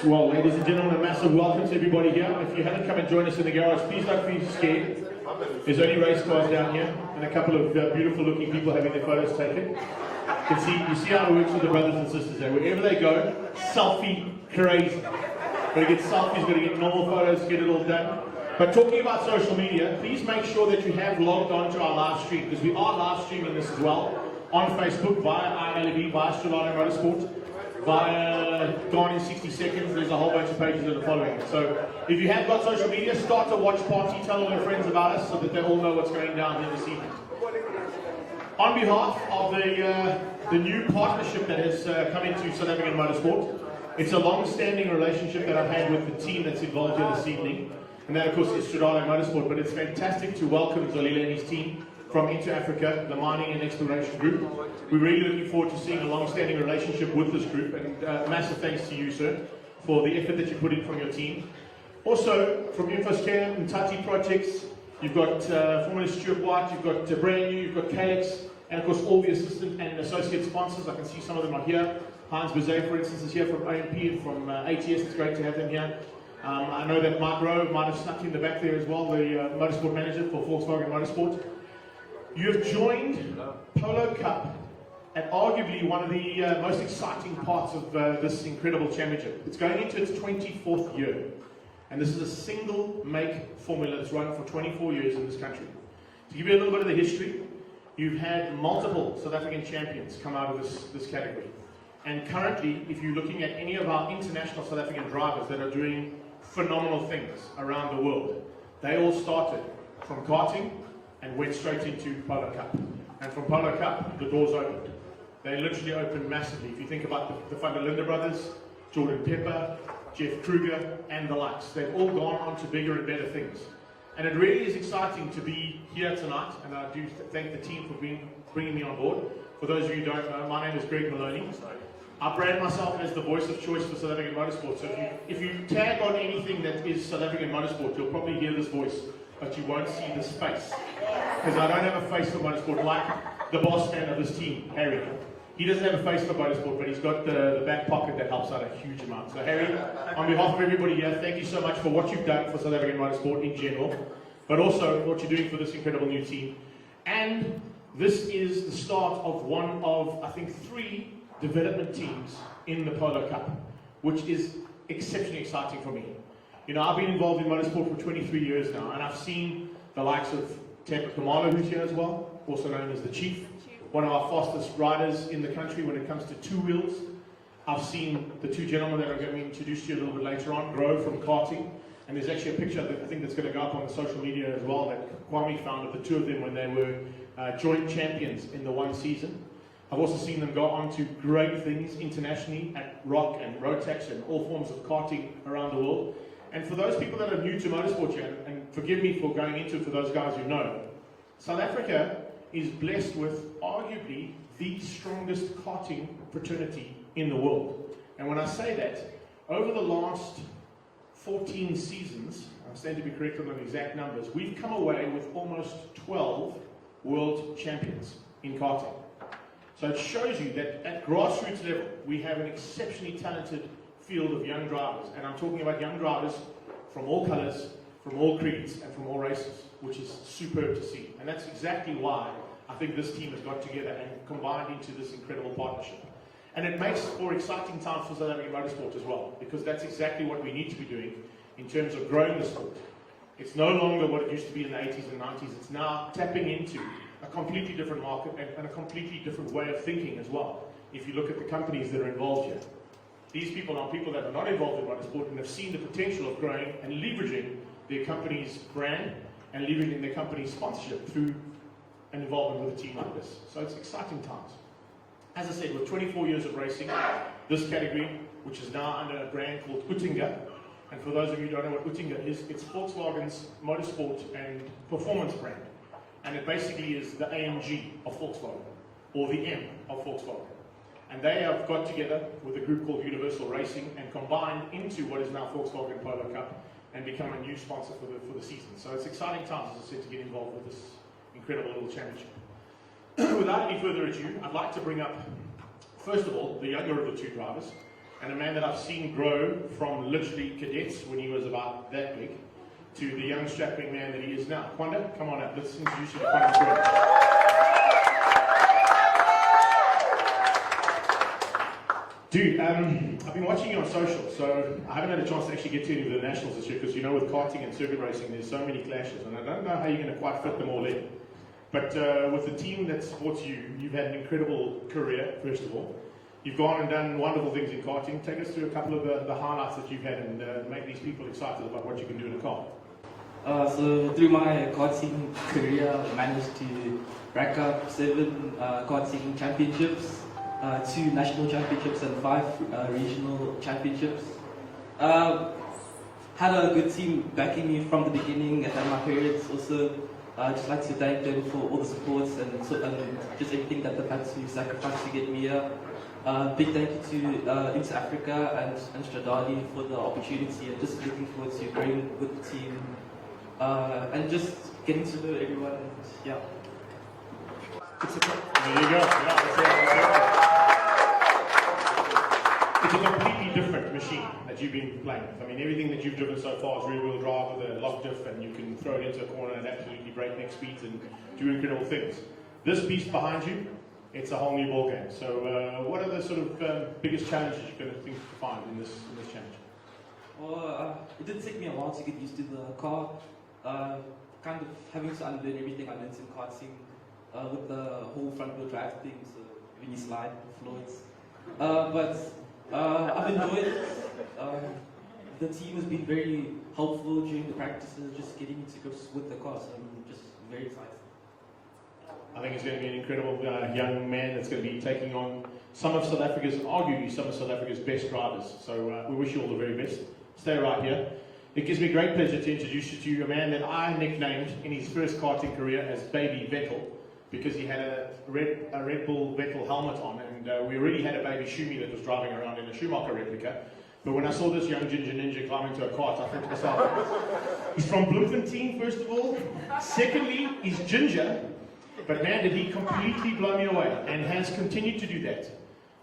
Well, ladies and gentlemen, a massive welcome to everybody here. If you haven't come and joined us in the garage, please don't feel scared. There's only race cars down here and a couple of beautiful looking people having their photos taken. You see how it works with the brothers and sisters there. Wherever they go, selfie crazy. Got to get selfies, got to get normal photos, get it all done. But talking about social media, please make sure that you have logged on to our live stream, because we are live streaming this as well on Facebook via ILB, via Stradale Motorsport, via Gone in 60 Seconds. There's a whole bunch of pages that are following it. So if you have got social media, start a watch party, tell all your friends about us so that they all know what's going down here this evening. On behalf of the new partnership that has come into South African Motorsport, it's a long-standing relationship that I've had with the team that's involved here this evening, and that of course is Stradale Motorsport. But it's fantastic to welcome Zolile and his team from Into Africa, the mining and exploration group. We're really looking forward to seeing a long-standing relationship with this group, and massive thanks to you, sir, for the effort that you put in from your team. Also, from Infoscare and Tati Projects, you've got formerly Stuart White, you've got Brand New, you've got Calix, and of course all the assistant and associate sponsors. I can see some of them are here. Heinz Bezay, for instance, is here from AMP and from ATS. It's great to have them here. I know that Mike Rowe might have snuck in the back there as well, the motorsport manager for Volkswagen Motorsport. You have joined Polo Cup at arguably one of the most exciting parts of this incredible championship. It's going into its 24th year, and this is a single make formula that's run for 24 years in this country. To give you a little bit of the history, you've had multiple South African champions come out of this category. And currently, if you're looking at any of our international South African drivers that are doing phenomenal things around the world, they all started from karting and went straight into Polo Cup. And from Polo Cup, the doors opened. They literally opened massively. If you think about the Van der Linde brothers, Jordan Pepper, Jeff Kruger, and the likes, they've all gone on to bigger and better things. And it really is exciting to be here tonight, and I do thank the team for bringing me on board. For those of you who don't know, my name is Greg Moloney. I brand myself as the voice of choice for South African motorsport. So if you tag on anything that is South African motorsport, you'll probably hear this voice, but you won't see this face. Because I don't have a face for motorsport like the boss man of this team, Harry. He doesn't have a face for motorsport, but he's got the back pocket that helps out a huge amount. So Harry, on behalf of everybody here, thank you so much for what you've done for South African motorsport in general, but also what you're doing for this incredible new team. And this is the start of one of, I think, 3 development teams in the Polo Cup, which is exceptionally exciting for me. You know, I've been involved in motorsport for 23 years now, and I've seen the likes of Temper Kamalo, who's here as well, also known as the Chief, one of our fastest riders in the country when it comes to 2 wheels. I've seen the 2 gentlemen that I'm going to introduce to you a little bit later on grow from karting, and there's actually a picture that I think that's going to go up on the social media as well that Kwame found of the 2 of them when they were joint champions in the one season. I've also seen them go on to great things internationally at Rock and Rotax and all forms of karting around the world. And for those people that are new to motorsport here, and forgive me for going into it for those guys who know, South Africa is blessed with arguably the strongest karting fraternity in the world. And when I say that, over the last 14 seasons, I stand to be correct on the exact numbers, we've come away with almost 12 world champions in karting. So it shows you that at grassroots level, we have an exceptionally talented field of young drivers. And I'm talking about young drivers from all colours, from all creeds, and from all races, which is superb to see. And that's exactly why I think this team has got together and combined into this incredible partnership. And it makes for exciting times for South African motorsport as well, because that's exactly what we need to be doing in terms of growing the sport. It's no longer what it used to be in the 80s and 90s. It's now tapping into a completely different market and a completely different way of thinking as well. If you look at the companies that are involved here, these people are people that are not involved in motorsport and have seen the potential of growing and leveraging their company's brand and leveraging their company's sponsorship through an involvement with a team like this. So it's exciting times. As I said, with 24 years of racing, this category, which is now under a brand called Utinga, and for those of you who don't know what Utinga is, it's Volkswagen's motorsport and performance brand. And it basically is the AMG of Volkswagen, or the M of Volkswagen. And they have got together with a group called Universal Racing and combined into what is now Volkswagen Polo Cup and become a new sponsor for the season. So it's exciting times, as I said, to get involved with this incredible little championship. Without any further ado, I'd like to bring up, first of all, the younger of the 2 drivers, and a man that I've seen grow from literally cadets when he was about that big to the young strapping man that he is now. Kwanda, come on up. Let's introduce you to Kwanda Mokoena. Dude, I've been watching you on social, so I haven't had a chance to actually get to any of the nationals this year because, you know, with karting and circuit racing, there's so many clashes, and I don't know how you're going to quite fit them all in. But with the team that supports you, you've had an incredible career, first of all. You've gone and done wonderful things in karting. Take us through a couple of the highlights that you've had and make these people excited about what you can do in a car. So through my karting career, I managed to rack up 7 karting championships, 2 national championships and 5 regional championships. Had a good team backing me from the beginning, and my parents also. I'd just like to thank them for all the supports and just everything that they've had to sacrifice to get me here. Big thank you to Inter Africa and Stradale for the opportunity, and just looking forward to growing with the team and just getting to know everyone. And yeah. There you go. Yeah, it's a completely different machine that you've been playing with. I mean, everything that you've driven so far is rear-wheel drive with a lock diff, and you can throw it into a corner at absolutely breakneck speeds and do incredible things. This beast behind you, it's a whole new ball game. So, what are the sort of biggest challenges you're going to think to find in this challenge? Well, it did take me a while to get used to the car. Kind of having to unlearn everything I learned in karting with the whole front-wheel drive thing, so when you slide, the floors. But I've enjoyed it. The team has been very helpful during the practices, just getting into grips with the car, so I'm just very excited. I think it's going to be an incredible young man that's going to be taking on some of South Africa's, arguably some of South Africa's best drivers. So we wish you all the very best. Stay right here. It gives me great pleasure to introduce you to a man that I nicknamed in his first karting career as Baby Vettel, because he had a Red Bull Vettel helmet on, and we already had a baby Schumi that was driving around in a Schumacher replica. But when I saw this young ginger ninja climb into a kart, I thought to myself, he's from Bloemfontein, first of all. Secondly, he's ginger. But man, did he completely blow me away, and has continued to do that.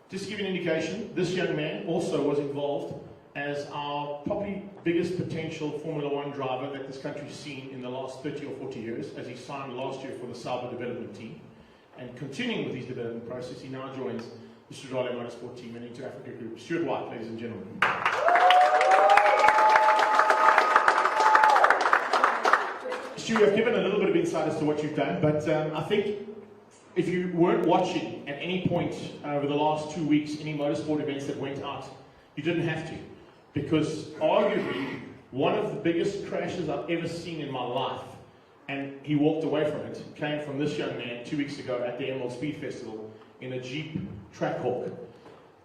Just to give you an indication, this young man also was involved as our probably biggest potential Formula One driver that this country's seen in the last 30 or 40 years, as he signed last year for the Sauber development team. And continuing with his development process, he now joins the Stradale Motorsport team and Inter Africa group. Stuart White, ladies and gentlemen. Stu, I've given a little bit of insight as to what you've done, but I think if you weren't watching at any point over the last 2 weeks any motorsport events that went out, you didn't have to, because arguably one of the biggest crashes I've ever seen in my life, and he walked away from it, came from this young man 2 weeks ago at the Emerald Speed Festival in a Jeep Trackhawk.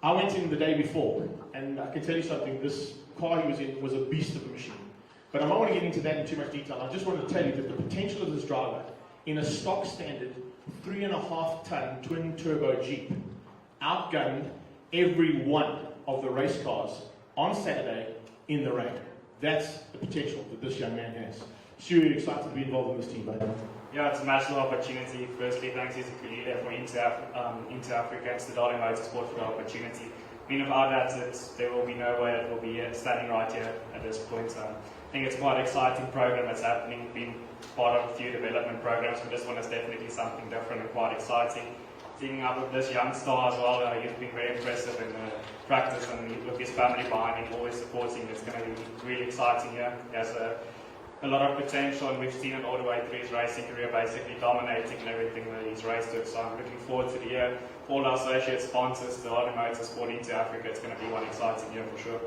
I went in the day before, and I can tell you something, this car he was in was a beast of a machine. But I don't want to get into that in too much detail. I just want to tell you that the potential of this driver in a stock standard 3.5-ton twin turbo Jeep outgunned every one of the race cars on Saturday in the rain. That's the potential that this young man has. Stu, you're excited to be involved in this team, buddy? Yeah, it's a massive opportunity. Firstly, thanks to Kalila for Inter Africa and Stradale Motorsport for the opportunity. I mean, without that, there will be no way it will be standing right here at this point. I think it's quite an exciting program that's happening. Been part of a few development programs, but this one is definitely something different and quite exciting. Teaming up with this young star as well, he's been very impressive in practice, and with his family behind him, always supporting. It's going to be really exciting here. He has a lot of potential, and we've seen it all the way through his racing career, basically dominating in everything that he's raced with. So I'm looking forward to the year. All our associate sponsors, the Stradale Motorsport Inter Africa, it's going to be one exciting year for sure.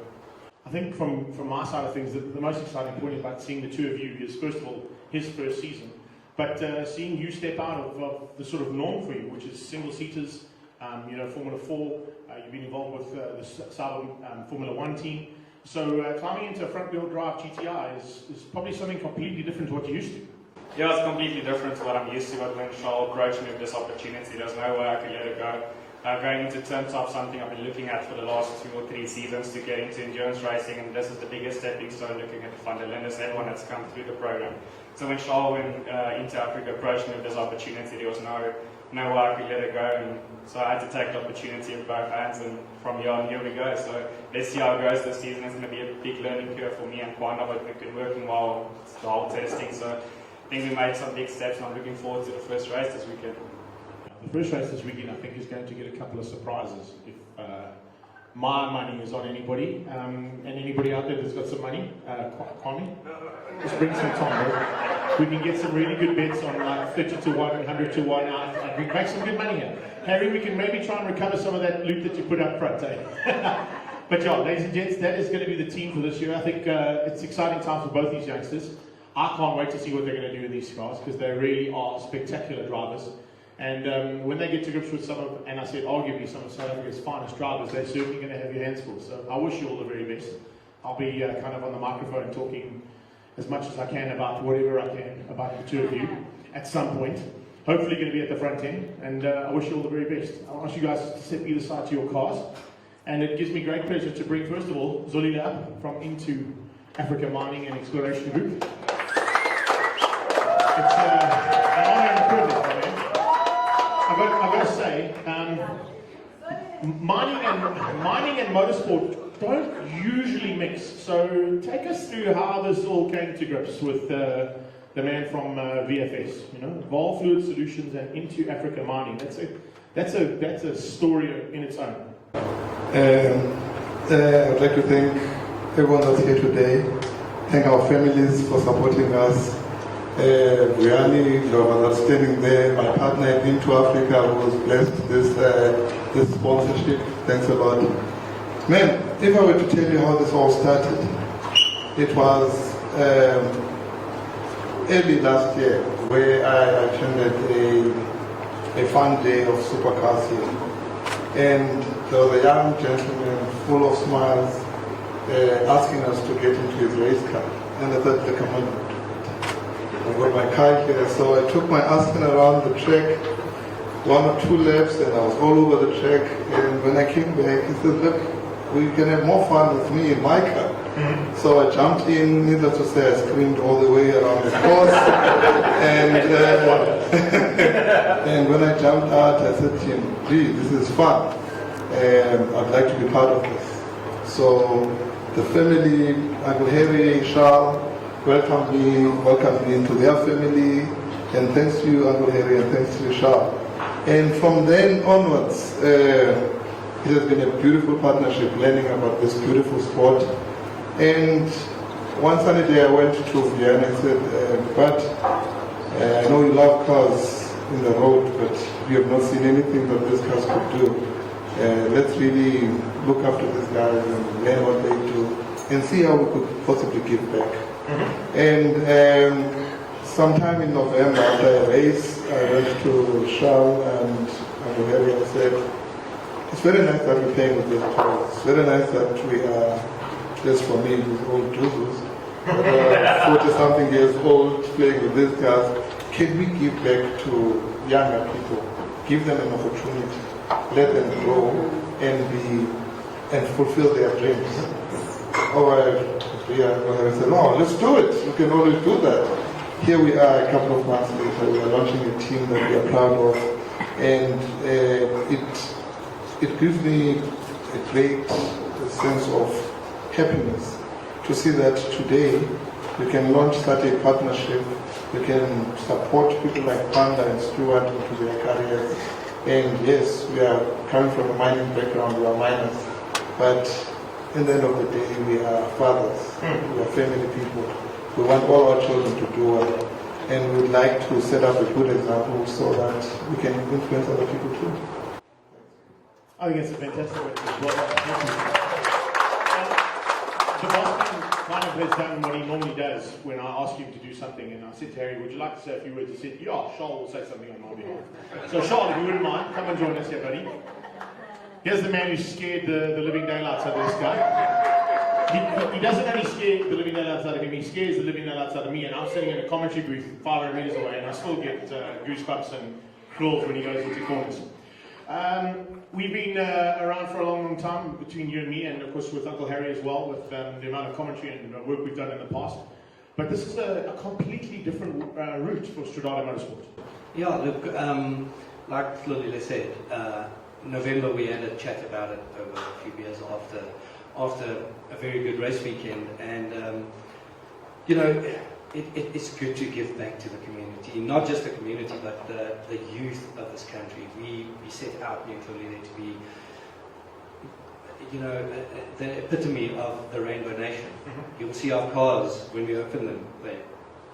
I think from my side of things, the most exciting point about seeing the two of you is, first of all, his first season, but seeing you step out of the sort of norm for you, which is single-seaters, Formula 4, you've been involved with the Sauber Formula 1 team, so climbing into a front-wheel drive GTI is probably something completely different to what you're used to. Yeah, it's completely different to what I'm used to, but when Charl approached me with this opportunity, there's no way I could let it go. Going into turn top, something I've been looking at for the last 2 or 3 seasons to get into endurance racing, and this is the biggest stepping stone, looking at the fundamentals, everyone that's come through the program. So when Charl and Inter Africa approached me with this opportunity, there was no know why I could let it go. And so I had to take the opportunity of both hands, and from here on, here we go. So let's see how it goes this season. It's going to be a big learning curve for me and Kwanda, but we've been working well, the whole testing. So I think we made some big steps, and I'm looking forward to the first race this weekend. The first race this weekend, I think, is going to get a couple of surprises. If my money is on anybody, and anybody out there that's got some money, Kwame, just bring some time. We can get some really good bets on like 30 to 1, 100 to 1. We can make some good money here. Harry, we can maybe try and recover some of that loot that you put up front, eh? But yeah, ladies and gents, that is going to be the team for this year. I think it's exciting times for both these youngsters. I can't wait to see what they're going to do in these cars, because they really are spectacular drivers. And when they get to grips with some of, and I said arguably some of South Africa's finest drivers, they're certainly going to have your hands full. So I wish you all the very best. I'll be kind of on the microphone talking as much as I can about whatever I can about the two of you at some point. Hopefully going to be at the front end, and I wish you all the very best. I'll ask you guys to step either side to your cars, and it gives me great pleasure to bring, first of all, Zolile up from Into Africa Mining and Exploration Group. It's an honor and a privilege, my man. I've got to say, mining and motorsport don't usually mix. So take us through how this all came to grips with the man from VFS, you know, Vol Fluid Solutions and Into Africa Mining. That's a story in its own. I'd like to thank everyone that's here today. Thank our families for supporting us. Riani, that's standing there, my partner in Into Africa, who was blessed this sponsorship. Thanks a lot. Man, if I were to tell you how this all started, it was early last year where I attended a fun day of supercars here. And there was a young gentleman full of smiles asking us to get into his race car. And I thought, come on. I got my car here, so I took my Aston around the track, 1 or 2 laps, and I was all over the track. And when I came back, he said, look, we can have more fun with me in my car. Mm-hmm. So I jumped in, needless to say, I screamed all the way around the course. And when I jumped out, I said to him, gee, this is fun. I'd like to be part of this. So the family, Uncle Harry, Charl, welcomed me into their family, and thanks to you, Uncle Harry, and thanks to you, Charl. And from then onwards, it has been a beautiful partnership, learning about this beautiful sport. And one sunny day I went to Vienna and said, but I know you love cars in the road, but you have not seen anything that these cars could do. Let's really look after these guys and learn what they do, and see how we could possibly give back. Mm-hmm. And sometime in November, after a race, I went to Charl and Harry and said, it's very nice that we're playing with these cars. It's very nice that we are, just for me, these old doozles, 40-something years old, playing with these cars. Can we give back to younger people? Give them an opportunity, let them grow and fulfill their dreams. I said, no, let's do it. We can always do that. Here we are a couple of months later, we are launching a team that we are proud of, and it gives me a great sense of happiness to see that today we can launch such a partnership, we can support people like Kwanda and Stuart into their careers. And yes, we are coming from a mining background, we are miners, but at the end of the day, we are fathers, we are family people. We want all our children to do well, and we would like to set up a good example so that we can influence other people too. I think it's a fantastic way to explore that. The boss man kind of has done what he normally does when I ask him to do something, and I said to Harry, would you like to say a few words? He said, yeah, Charl will say something on my behalf. So Charl, if you wouldn't mind, come and join us here, buddy. Here's the man who scared the living daylights out of this guy. He doesn't only scare the living daylights out of him, he scares the living daylights out of me, and I'm sitting in a commentary booth 500 meters away, and I still get goosebumps and crawls when he goes into corners. We've been around for a long, long time between you and me, and of course with Uncle Harry as well, with the amount of commentary and work we've done in the past. But this is a completely different route for Stradale Motorsport. Yeah, look, like Lolile said, November we had a chat about it over a few beers after a very good race weekend, and you know, it's good to give back to the community, not just the community, but the youth of this country. We set out, me and Lolile, to be, you know, the epitome of the Rainbow Nation. You'll see our cars when we open them;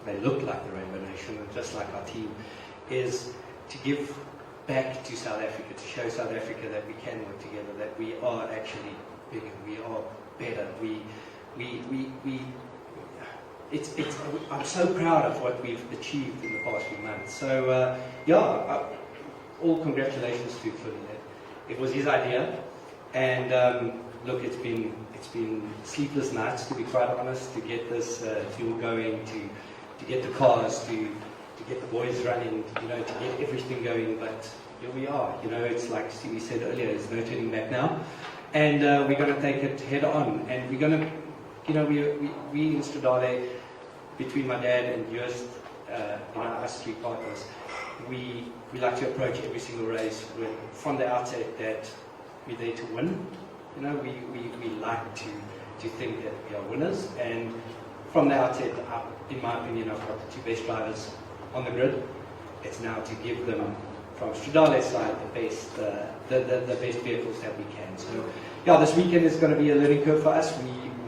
they look like the Rainbow Nation, and just like our team, is to give back to South Africa, to show South Africa that we can work together, that we are actually bigger, we are better. I'm so proud of what we've achieved in the past few months. So all congratulations to Kwanda. It was his idea, and look, it's been sleepless nights, to be quite honest, to get this fuel going, to get the cars, to get the boys running, you know, to get everything going. But here we are. You know, it's like Stevie said earlier, there's no turning back now, and we're going to take it head on, and we're going to, you know, we in Stradale, between my dad and Joost, you know, us three partners, we like to approach every single race from the outset that we're there to win. You know, we like to think that we are winners, and from the outset, in my opinion, I've got the two best drivers on the grid. It's now to give them, from Stradale's side, the best vehicles that we can. So, yeah, this weekend is going to be a learning curve for us.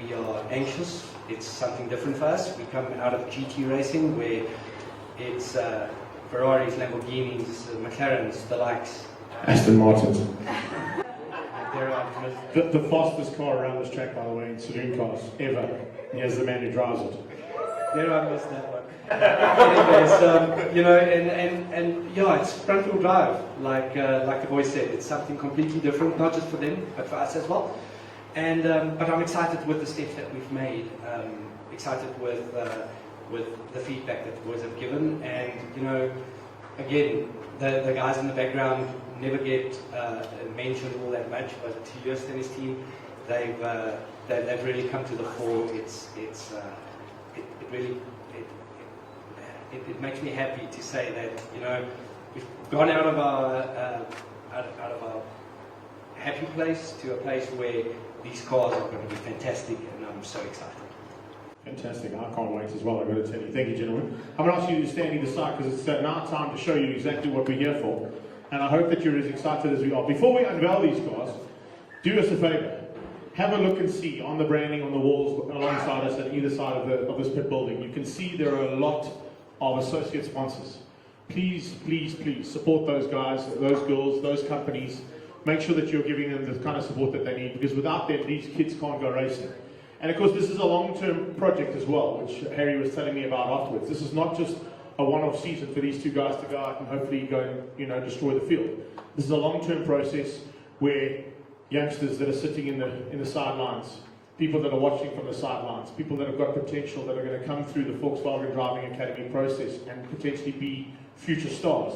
We are anxious. It's something different for us. We come out of GT racing, where it's Ferraris, Lamborghinis, McLarens, the likes. Aston Martins. There are The fastest car around this track, by the way, in saloon cars ever. Here's the man who drives it. there I missed that one. Anyways, you know, and yeah, it's front wheel drive, like the boys said. It's something completely different, not just for them, but for us as well. And but I'm excited with the steps that we've made. Excited with the feedback that the boys have given, and you know, again, the guys in the background never get mentioned all that much, but to Joost and his team, they've really come to the fore. It makes me happy to say that, you know, we've gone out of our happy place to a place where these cars are going to be fantastic, and I'm so excited. Fantastic. I can't wait as well, I've got to tell you. Thank you, gentlemen. I'm going to ask you to stand either side, because it's now time to show you exactly what we're here for. And I hope that you're as excited as we are. Before we unveil these cars, do us a favour. Have a look and see on the branding on the walls alongside us at either side of this pit building. You can see there are a lot of associate sponsors. Please, please, please support those guys, those girls, those companies. Make sure that you're giving them the kind of support that they need, because without them, these kids can't go racing. And of course, this is a long-term project as well, which Harry was telling me about afterwards. This is not just a one-off season for these two guys to go out and hopefully go and, you know, destroy the field. This is a long-term process where youngsters that are sitting in the sidelines, people that are watching from the sidelines, people that have got potential that are going to come through the Volkswagen Driving Academy process and potentially be future stars,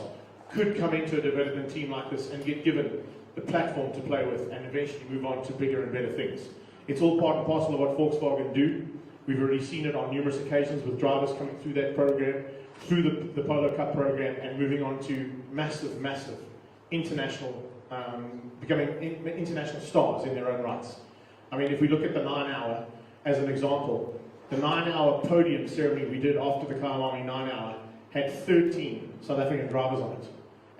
could come into a development team like this and get given the platform to play with and eventually move on to bigger and better things. It's all part and parcel of what Volkswagen do. We've already seen it on numerous occasions with drivers coming through that program, through the Polo Cup program, and moving on to massive international, becoming international stars in their own rights. I mean, if we look at the 9 hour as an example, the 9 hour podium ceremony we did after the Kalahari 9 hour had 13 South African drivers on it.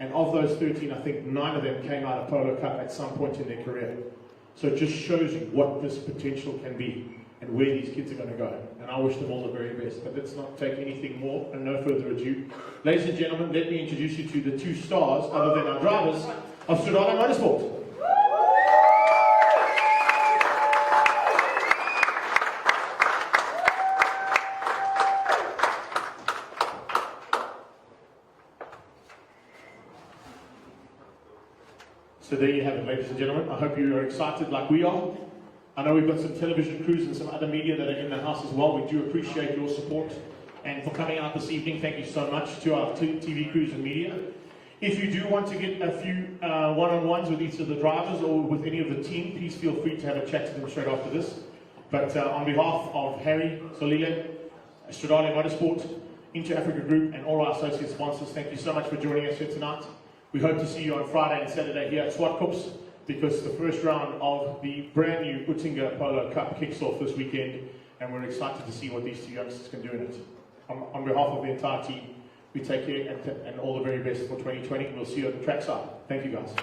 And of those 13, I think 9 of them came out of Polo Cup at some point in their career. So it just shows you what this potential can be and where these kids are going to go. And I wish them all the very best. But let's not take anything more, and no further ado. Ladies and gentlemen, let me introduce you to the two stars, other than our drivers, of Stradale Motorsport. So there you have it, ladies and gentlemen. I hope you are excited like we are. I know we've got some television crews and some other media that are in the house as well. We do appreciate your support and for coming out this evening. Thank you so much to our TV crews and media. If you do want to get a few one-on-ones with each of the drivers or with any of the team, please feel free to have a chat to them straight after this. But on behalf of Harry, Solile, Stradale Motorsport, Inter Africa Group, and all our associate sponsors, thank you so much for joining us here tonight. We hope to see you on Friday and Saturday here at Swartkops, because the first round of the brand new Utinga Polo Cup kicks off this weekend, and we're excited to see what these two youngsters can do in it. On behalf of the entire team, we take care and all the very best for 2020. We'll see you at the trackside. Thank you, guys.